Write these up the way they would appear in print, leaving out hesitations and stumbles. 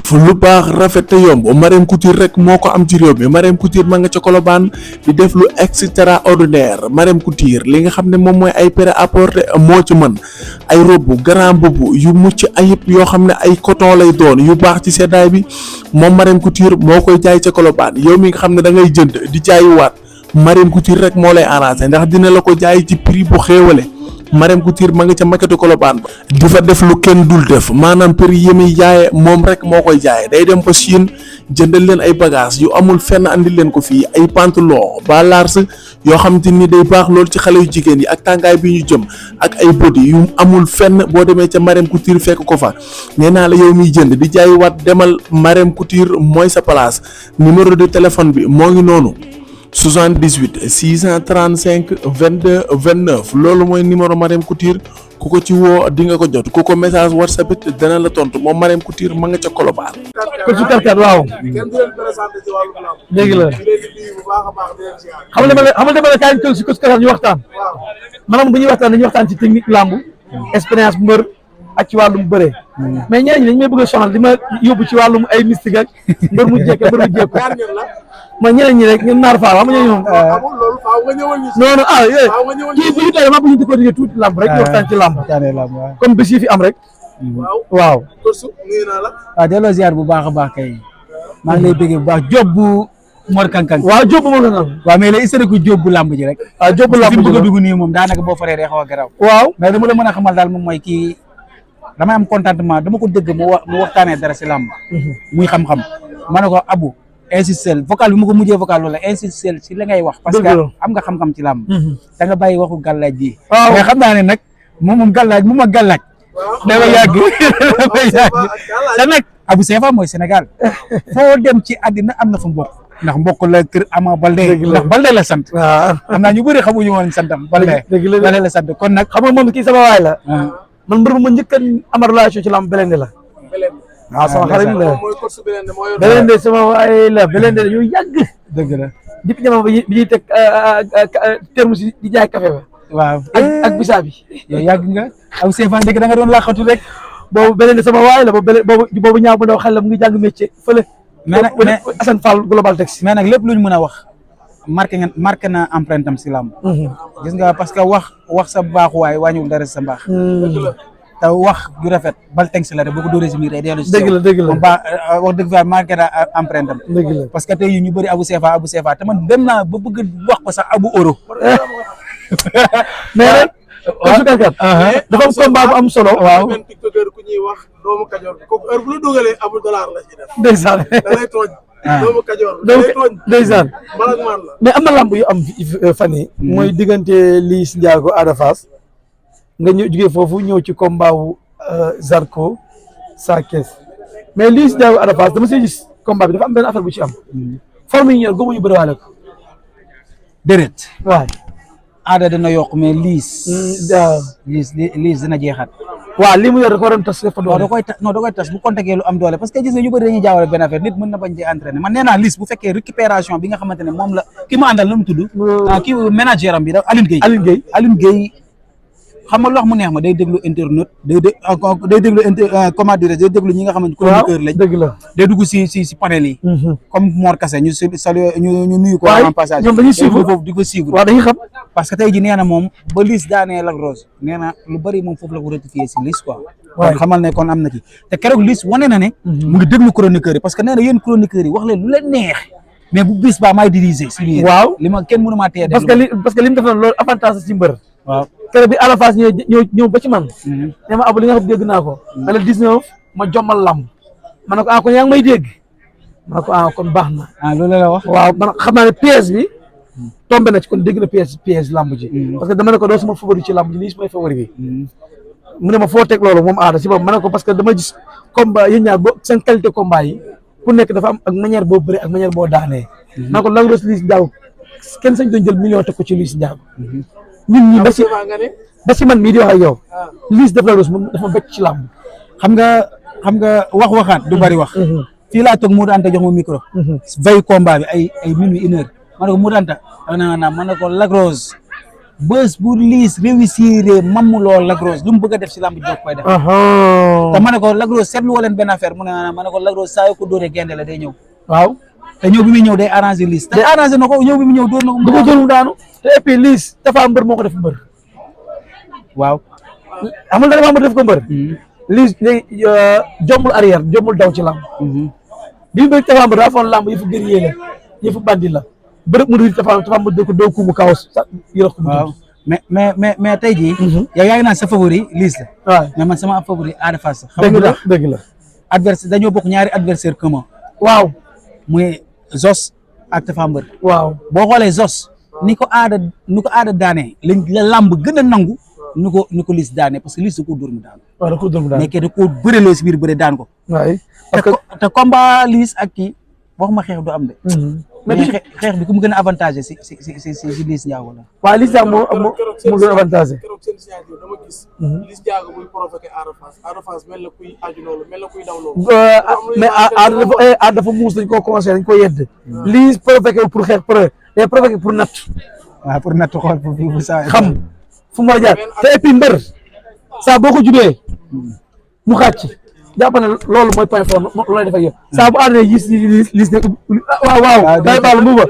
fu lu baax rafet te yomb Marème Couture rek moo ko am ci réew mi Marème Couture ma nga ca Colobane di def lu extraordinaire Marème Couture li nga xam ne moom mooy ay prêt-à-porter moo ci mën ay robe grand boubou yu mucc ayib yoo xam ne ay coton lay doon yu baax ci seddaay bi moom Marème Couture moo koy jaay ca Colobane yow mi nga xam ne da ngay jënd di jaayiwaat Marème Couture rek moo lay arrangé ndax dina la ko jaay ci prix bu xéewale Marème Couture ma nga ca maquette Colobane ba di fa def lu kenn dul def maanaam prix yi muy jaaye moom rek moo koy jaaye day dem ba Chine jëndal leen ay bagages yu amul fenn andil leen ko fii ay pantalon ba large yoo xam te ni day baax loolu ci xale yu jigéen yi ak tàngaay bi ñu jëm ak ay body yu amul fenn boo demee ca Marème Couture fekk ko fa nee naa la yow miy jënd di jaay waat demal Marème Couture mooy sa place numéro de téléphone bi moo ngi noonu 78 635 22 29 loolu mooy numéro Marème Couture ku ko ci woo di nga ko jot ku ko message WhatsApp it dana la tontu moom Marème Couture ma nga ca Colobane. ko ci karkat waaw. kenn du leen présenté ci wàllu lamb. dégg la xam nga dama la kaay ñu toog si ko ci karkat ñu waxtaan. maanaam bu ñuy waxtaan dañuy waxtaan ci technique lamb expérience mbër ak ci wàllum bëree. mais ñeneen ñi dañu may bëgg a sonal di ma yóbbu ci wàllum ay mystique ak mbër mu jékki mbër mu jékku. ma ñeneen ñi rek ñun naar faa xam nga ñoom. amul loolu faaw nga ñëwal ñu. non non kii bu ñu tey maa bu ñu di tuuti lamb rek ñu waxtaan ci lamb. comme bés yi fi am rek. waaw. nuyu naa la. waaw delloo ziar bu baax a baax kay. maa ngi lay bëggee bu baax Diop bu Mor Kankang. waaw Diop bu Mor Kankang. waaw mais la historique Diop bu lamb ji rek. waaw Diop bu lamb ji fi mu bëgg a dugg nii moom daanaka boo faree day xaw a garaaw. waaw mais dama la mën a xamal daal moom mooy kii damay am contentement dama ko dégg mu waxtaanee dara si lamb. muy xam-xam ma ne ko Abu. insistel vocal bi ma ko mujjee vocal loolu la insistel si la ngay wax parce que am nga xam-xam ci làmb da nga bàyyi waxu gàllaaj bi mais xam naa ne nag moom gàllaaj mu ma gàllaaj dafa yàgg te nag Abou Sefa mooy Sénégal foo dem ci àddina am na fa mbokk ndax mbokk la kër Ama Baldé ndax Baldé la sant xam naa ñu bëri xamuñu woon santam Baldé la sant kon nag xam nga moom kii sama waay la man mbër ma njëkk a am relation ci làmb Belende la waaw sama xarit la Belende sama waay la Belende la yooyu yàgg dëgg la depuis jamono bi ñuy teg terme si di jaay café ba waaw ak bisaab bi yow yàgg nga Abou Sefa dëgg da nga doon laaxatu rek boobu Belende sama waay la boobu ñaaw bu ndaw xel la mu ngi jàng métier fële mais nag Assane Fall Global Taxi mais nag lépp luñ mën a wax marqué na empreinte am si làmb gis nga parce que wax sa baaxuwaay wàññiwul dara sa mbaax te wax ju rafet bal teg si la de boo ko dóoree si biir day dellu si dëgg la wax dëgg fa marqué na empreinte am parce que tey ñu bëri Abou Sefa te man dem naa ba bëgg wax ko sax Abou Euro mais rek sukarkat dafa am combat bu am solo waaw benn tiktokeur ku ñuy wax doomu Kajoor bi kooku heure bu la dugalee Abou dollar la ci def ndeysaan da lay tooñ doomu Kajoor da lay tooñ ndeysaan malak man la mais am na lamb yu am fan yi mooy diggante Liss Ndiago Ada Fass nga ñëw jugee foofu ñëw ci combat wu Zarko Sa Thiès mais Liss Ndiago Ada Fass dama see gis combat bi dafa am benn affaire bu ci am forme yi ñëw góobu ñu bëriwaale ko déret waaw Ada dina yokk mais Liss dina jeexaat waaw lii mu yor da ko waroon tas dafa doole da koy tas bu contacté lu am doole parce que gis nga ñu bëri dañuy jaawale benn affaire nit mën na bañ ci entraîner man nee naa Liss bu fekkee récupération bi nga xamante ne moom la ki ma àndal nu mu tudd kii manager am bi da Aline Gueye xam nga loo xam mu neex ma day déglu internet day déglu comment dire day déglu ñi nga xamante chroniqueur lañ dëgg la day dugg si panel yi comme Mor Kassé ñu salué ñu nuyu ko en passage ñoom dañuy suivre foofu di ko suivre waaw dañuy xam parce que tey ji nee na moom ba Liss daanee Lac Rose nee na lu bëri moom foofu la ko rectifié si Liss quoi kon xamal ne kon am na ci te keroog Liss wane na ne mu ngi déglu chroniqueur yi parce que nee na yéen chroniqueur yi wax leen lu leen neex mais bu bis baa maay diriger si biir waaw li ma kenn mënu maa teye parce que li mu def na loolu avantage ci mbër waaw keroog bi Ada Fass ñëw ba ci man ne ma Abou li nga xam dégg naa ko na la 19 ma jommal lamb ma ne ko kon yaa ngi may dégg ma ne ko kon baax na loolu la wax waaw man xam naa ne pièce bi tombé na ci kon dégg na pièce lamb ji parce que dama ne ko doo sama favori ci lamb ji lii mooy favori bi mu ne ma foo teg loolu moom Ada si boobu ma ne ko parce que dama gis combat yéen ñaar seen qualité combat yi ku nekk dafa am ak manière boo bëri ak manière boo daanee ma ne ko Lac Rose Liss Ndiago kenn sañ doon jël million teg ko ci Liss Ndiago ñun ñi ba si man mii di wax ak yow Liss def Lac Rose dafa bëgg ci làmb xam nga waxaat du bari wax fii laa toog Modou Anta jox ma micro veille combat bi ay minuit 1 heure ma ne ko Modou Anta ma ne ko Lac Rose bés bu Liss réussir mamuloo Lac Rose lu mu bëgg a def si lamb ji doo koy def. te ma ne ko Lac Rose seetlu woo leen benn affaire mu ne ma ne ko Lac Rose saa yoo ko dóoree gaynde la day ñëw. waaw te ñëw bi muy ñëw day arrangé Liss. te arrangé na ko ñëw bi mu ñëw dóor na ko. du ko dóor mu daanu te et puis Liss dafa mbër moo ko def mbër. waaw. amul dafa mbër def ko mbër. Liss léegi jombul arrière jombul daw ci lamb. bi mu bëgg dafa mbër daa foon lamb yëfu guerrier la yëfu bandi la bërëb mu di dafa mbër da ko doo kuumu kaw sax yërëx ko. waaw mais tey jii. yow yaa ngi naan sa favori Liss la. waaw mais man sama favori Ada Fass la. dëgg la dëgg la. adversaire dañoo bokk ñaari adversaire commun. waaw muy Zos ak Tapha Mbeur. waaw boo xoolee Zos ni ko aada daanee la lamb gën a nangu ni ko Liss daanee parce que Liss da koo dóor mu daan. waaw da koo dóor mu daan mais kii da koo bërelee si biir bëre daan ko. waay parce que te combat Liss ak kii waxuma xeex du am de. mais xeex bi ku mu gën a avantage si Liss Ndiago la. waaw Liss Ndiago moo gën a avantage. keroog seen signature dama gis. Liss Ndiago muy provoqué Ada Fass mel na kuy aju loolu mel na kuy daw loolu. mais dafa muus dañ koo conseillé dañ ko yedd. Liss provoqué pour xeex day provoqué pour natt. waaw pour natt xool pour saa xam fu mu war a jaar te et puis mbër saa boo ko jubee mu xàcc jàpp ne loolu mooy point fort loolu lay def ak yow saa bu àndee gis Liss ne waaw day baal mu ba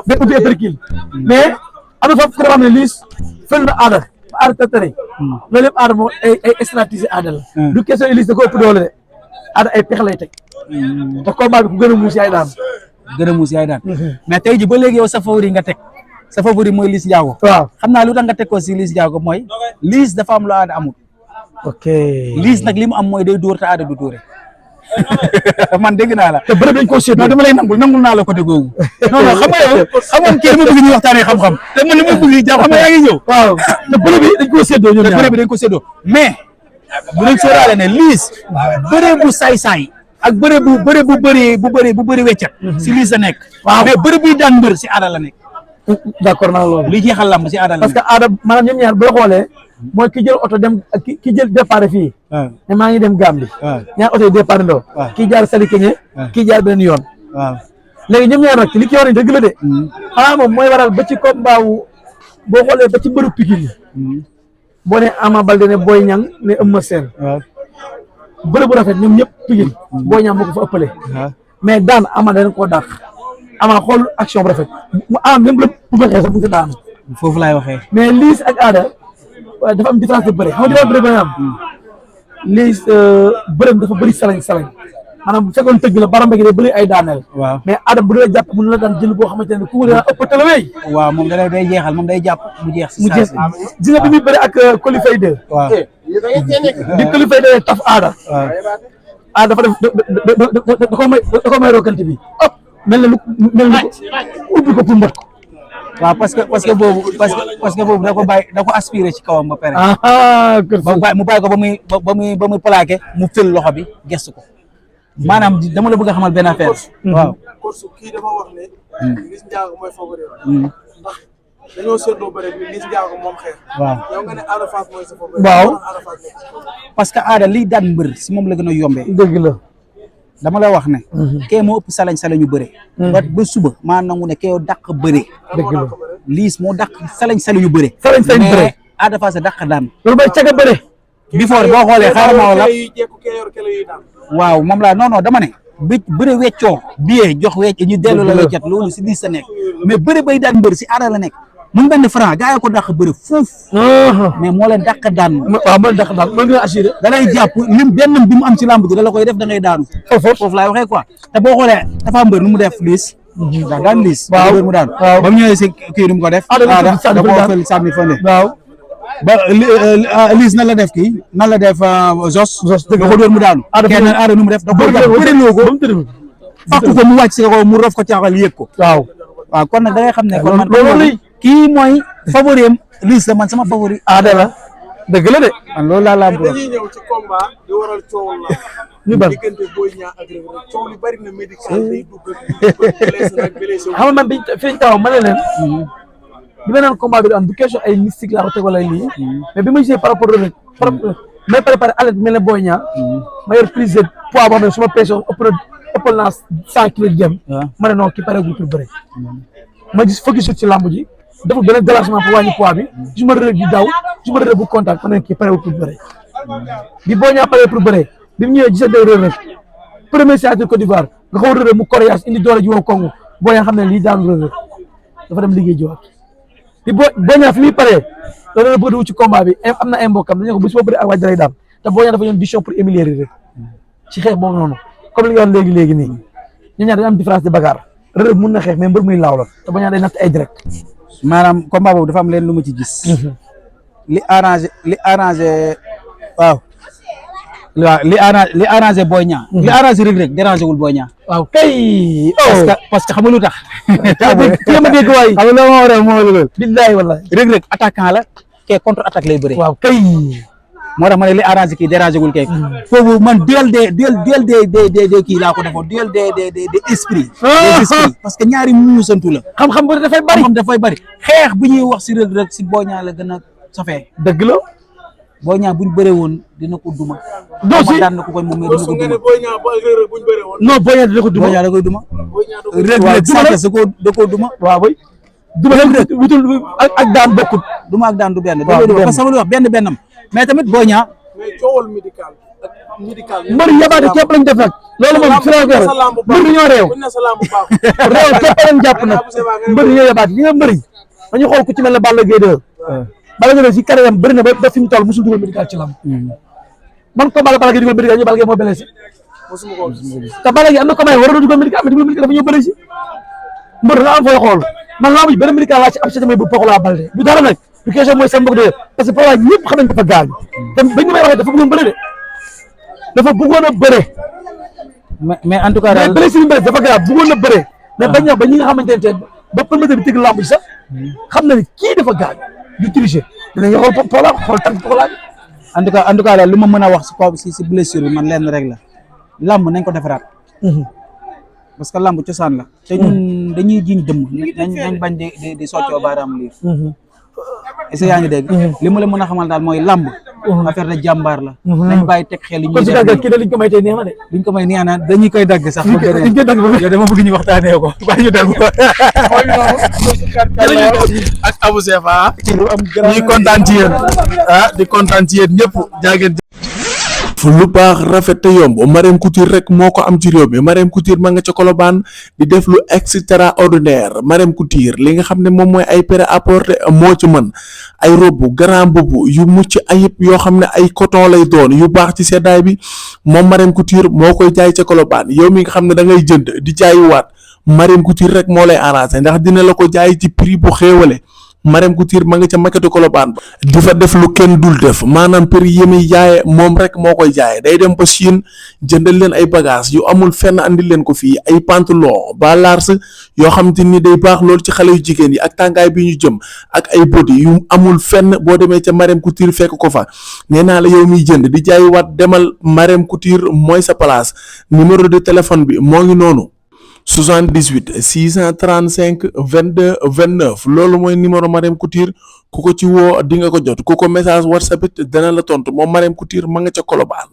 day ubbi épercule mais am na foofu ko xam ne Liss fël na aada ba aada tattare loolu yëpp aada moom ay stratégie aada la du question Liss da ko ëpp doole de aada ay pexe lay teg te combat bi ku gën a muus yaay daan mais tey ji ba léegi yow sa favori nga teg sa favori mooy Liss Ndiago. waaw xam naa lu tax nga teg ko si Liss Ndiago mooy Liss dafa am lu aada amul. ok Liss nag li mu am mooy day dóor te aada du dóore man dégg naa la. te bëri dañ koo séddoo non dama lay nangul naa la côté googu. non xam nga yow xam nga kii dama bëgg ñu waxtaanee xam-xam te man li ma bëgg jàpp xam nga yaa ngi ñëw. waaw te bëri bi dañ koo séddoo ñoom ñaar bëri bi dañ ko séddoo mais bu leen sóoraale ne Liss bëre bu saay-saay ak bëre bu bëri weccat si Liss la nekk. waaw mais bëre buy daan mbër si aada la nekk. d'accord naa loolu. li jeexal lamb si aada la parce que aada maanaam ñoom ñaar boo xoolee mooy ki jël oto dem ki jël départ fii. ne maa ngi dem Gambie. ñaar oto yi départ ndoo. kii jaar Sali Keñe. kii jaar beneen yoon. léegi ñoom ñaar nag li ki war a dëgg la de. xanaa moom mooy waral ba ci combat wu boo xoolee ba ci mbëru Pikine yi. boo ne Ama Baldé ne Boy Niang ne Eumeu Sène. bëre bu rafet ñoom ñëpp Pikine. Boy Niang moo ko fa ëppale. mais daan Ama dañ koo dàq. Ama xool action bu rafet mu am même bu fekkee sax bu ñu daanu. foofu laay waxee. mais Liss ak Ada dafa am différence de bëre xam nga différence de bëre ba am. Liss bërëm dafa bëri salañ maanaam bu fekkoon tëgg la baramba gi day bëri ay daaneel. waaw mais Ada bu dee jàpp mën la daan jël boo xamante ne ku dee ëpp tala wey. waaw moom day jeexal moom day jàpp mu jeex. mu jeex gis nga bi muy bëri ak Coly Faye 2. waaw bi Coly Faye 2 taf Ada. waaw Ada dafa def da ko may rokkante bi. mel na ubbi ko pour mbot ko. waaw parce que boobu da ko aspiré ci kawam ba pare. mu bàyyi ko ba muy plaqué mu fël loxo bi gestu ko maanaam dama la bëgg a xamal benn affaire. waaw course kii dafa wax ne. Liss Ndiago mooy favori. ndax dañoo seetloo bëre bi Liss Ndiago moom xeex. waaw yow nga ne Ada Fass mooy sa favori. waaw parce que Ada liy daan mbër si moom la gën a yombee. dëgg la. dama la wax ne. kee moo ëpp salañ bëre. ba suba maa nangu ne kee dàq bëre. dëgg la Liss moo dàq salañ bëre. salañ bëre mais Ada Fass dàq daan. loolu mooy caga bëre. before boo xoolee xaaral ma wala. waaw moom laa non dama ne. bëre weccoo biyee jox wecc ñu dellu la weccat loolu si Liss sa nekk mais bëre bay daan mbër si Ada la nekk. mu benn franc gaa yi ko dàq bëre fuuf. mais moo leen dàq daan. waaw moo leen dàq daan moo leen assuré. da lay jàpp lim benn bi mu am ci lamb ji da la koy def da ngay daanu. foofu laay waxee quoi te boo xoolee dafa mbër nu mu def Liss. ndax daan Liss. waaw mu daan ba mu ñëwee si kii nu mu ko def. da koo fël sànni fële. waaw ba Liss nan la def kii nan la def Zos. dëgg la ko dóor mu daanu. kenn Ada nu mu def da koo jàpp bëriloo ko. fakku ko mu wàcc si ko mu rof ko caaxal yëg ko. waaw kon nag da ngay xam ne kon man. kii mooy favori am Liss la man sama favori Ada la dëgg la de. man loolu laa la dañuy ñëw ci combat di waral coow la. ñu bari diggante Boy Niang ak Reug Reug coow li bari na médical day dugg xam nga man biñ fi ñu taxaw ma ne leen. bi ma naan combat bi du am du question ay mystique laa ko teg wala lii. mais bi ma gisee par rapport ak may préparé alerte bi mel ne Boy Niang. ma yor prise de poids boo xam ne su ma pression ëppal naa 100 kilos di dem. ma ne non kii pare gu pour bëre. ma gis focus ci lamb ji dafa beneen déplacement pour wàññi poids bi su ma rëdd di daw su ma rëdd bu contact fa nekk kii pare pour bëre bi boo ñaa paree pour bëre bi mu ñëwee gisante rëdd premier signature Côte d'Ivoire nga xaw rëdd mu coriace indi doole ji woo kongu boo ñaa xam ne lii daanu rëdd dafa dem liggéey jiwaat bi boo ñaa fi muy paree loolu la bëgg wu ci combat bi am na ay mbokkam dañu ko bu si ma bëri ak waaj dalay daan te boo ñaa dafa ñoon décision pour humilier rek ci xeex boobu noonu comme li nga wax léegi nii ñoom ñaar dañu am différence de bagarre rëdd mun na xeex mais mbër muy laaw la te boo ñaa day natt ay direct maanaam combat boobu dafa am leen lu ma ci gis. li arrangé waaw. waaw li arrangé Boy Niang. li arrangé Reug Reug dérangé wul Boy Niang. waaw kay. parce que xam nga lu tax. kii ma dégg waay. xam nga loo ma war a moo la. billahi wallahi. Reug Reug attaquant la kee contre attaque lay bëree. waaw kay. moo tax ma ne li arrangé kii dérangé wul kee. foofu man duel de kii laa ko defoon duel de esprit. parce que ñaari muusantu la. xam-xam bu dafay bari xam-xam dafay bari. xeex bu ñuy wax si Reug Reug si Boy Niang la gën a safee. dëgg la. Boy Niang buñ bëree woon dina ko duma. doo si daan na ko koy moom mais dina ko duma. Boy Niang ba Reug Reug buñ bëree woon. non Boy Niang dina ko duma. Boy Niang da koy duma. Reug waaw Reug Sa Thiès da koo duma. waaw boy. duma rek wutul ak daan bokkut. duma ak daan du benn. waaw parce que lu wax benn mais tamit Boy Niang. mais coowal médical ak médical. mbër yabaate képp lañ def nag. loolu moom fi la ko mbër ñoo réew. buñ ne sa lamb baax. réew képp lañ jàpp nag mbër ñoo yabaate ñi nga mbër yi dañu xool ku ci mel ne Balla Gaye 2. Balla Gaye si carrière bëri na ba fi mu toll musul dugal médical ci lamb. man ko Balla Gaye dugal médical ñu Balla Gaye moo blessé. mosuma ko gis. te Balla Gaye am na ko may waroon na dugal médical mais dugal médical dafa ñëw bëri si mbër nga am fooy xool man laa benn médical laa ci am may bu Pokola Baldé du dara nag du question mooy seen mbokk de parce que Pokola ñëpp xam nañ dafa gaañ te bañ ñu may waxee dafa bëggoon bëre de dafa bëggoon a bëre mais en tout cas mais blessure bi dafa grave bëggoon a bëre mais bañ ñëw ba ñi nga xamante ne ba promoteur bi tëgg lamb ji sax xam na ni kii dafa gaañ du tricher dinañ xool Pokola xool tànk Pokola bi en tout cas daal lu ma mën a wax si blessure bi man lenn rek la lamb nañ ko defaraat parce que lamb cosaan la te ñun dañuy jiñ dëmm nañ bañ di soccoo baaraam liir est-ce que yaa ngi dégg li mu la mën a xamal daal mooy lamb affaire de jàmbaar la nañ bàyyi teg xel yi ñuy def kii da liñ ko may tey neex na de liñ ko may neex na dañuy koy dagg sax yow dama bëgg ñu waxtaanee ko bàyyi ñu dagg ko ak Abou Sefa ñuy kontaan ci yéen di kontaan ci yéen ñëpp jaageen fu lu baax rafet te yomb Marème Couture rek moo ko am ci réew mi Marème Couture ma nga ca Colobane di def lu extraordinaire Marème Couture li nga xam ne moom mooy ay prêt-à-porter moo ci mën ay robe grand boubou yu mucc ayib yoo xam ne ay coton lay doon yu baax ci seddaay bi moom Marème Couture moo koy jaay ca Colobane yow mi nga xam ne da ngay jënd di jaayuwaat Marème Couture rek moo lay arrangé ndax dina la ko jaay ci prix bu xéewale Marème Couture ma nga ca maquette Colobane ba di fa def lu kenn dul def maanaam prix yi muy jaaye moom rek moo koy jaaye day dem ba Chine jëndal leen ay bagages yu amul fenn andil leen ko fii ay pantalon ba large yoo xam te ni day baax loolu ci xale yu jigéen yi ak tàngaay bi ñu jëm ak ay body yu amul fenn boo demee ca Marème Couture fekk ko fa nee naa la yow miy jënd di jaay waat demal Marème Couture mooy sa place numéro de téléphone bi moo ngi noonu 78 635 22 29 loolu mooy numéro Marème Couture ku ko ci woo di nga ko jot ku ko message WhatsApp it dana la tontu moom Marème Couture ma nga ca Colobane